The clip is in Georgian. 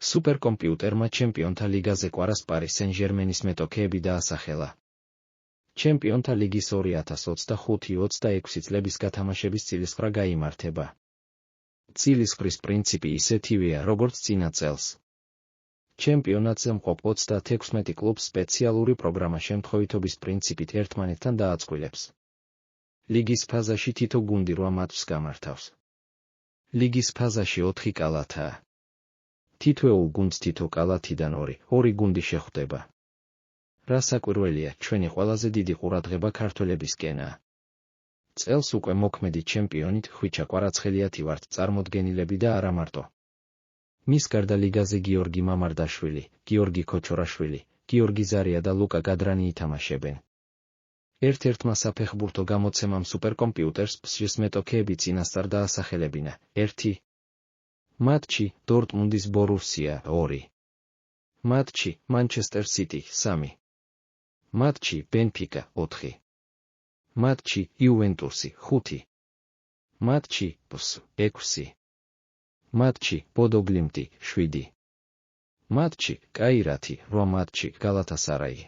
სუპერკომპიუტერმა ჩემპიონთა ლიგაზე კვარას პარი სენ-ჟერმენის მეტოქეები დაასახელა. ჩემპიონთა ლიგის 2025-26 წლების გათამაშების წილისყრა გაიმართება. წილისყრის პრინციპი ისეთივეა, როგორც წინა წელს. ჩემპიონატზე მყოფ 36 კლუბს სპეციალური პროგრამა შემთხვევითობის პრინციპით ერთმანეთთან დააწყვილებს. ლიგის ფაზაში თითო გუნდი 8 მატჩს გამართავს. ლიგის ფაზაში 4 კალათაა. თითოეულ გუნდს თითო კალათიდან 2 გუნდი შეხვდება. რა საკვირველია, ჩვენი ყველაზე დიდი ყურადღება ქართველებისკენაა. წელს უკვე მოქმედი ჩემპიონით ხვიჩა კვარაცხელიათი ვართ წარმოდგენილები და არა მარტო. მის გარდა ლიგაზე გიორგი მამარდაშვილი, გიორგი ქოჩორაშვილი, გიორგი ზარია და ლუკა გადრანი ითამაშებენ. ერთ-ერთმა საფეხბურთო გამოცემამ სუპერკომპიუტერს PSG-ს მეტოქეები წინასწარ დაასახელებინა. 1 მატჩი დორტმუნდის ბორუსია 2 მატჩი მანჩესტერ სიტი 3 მატჩი ბენფიკა 4 მატჩი იუვენტუსი 5 მატჩი PS 6 მატჩი ბოდო გლიმტი 7 მატჩი კაირათი 8 მატჩი გალათასარაი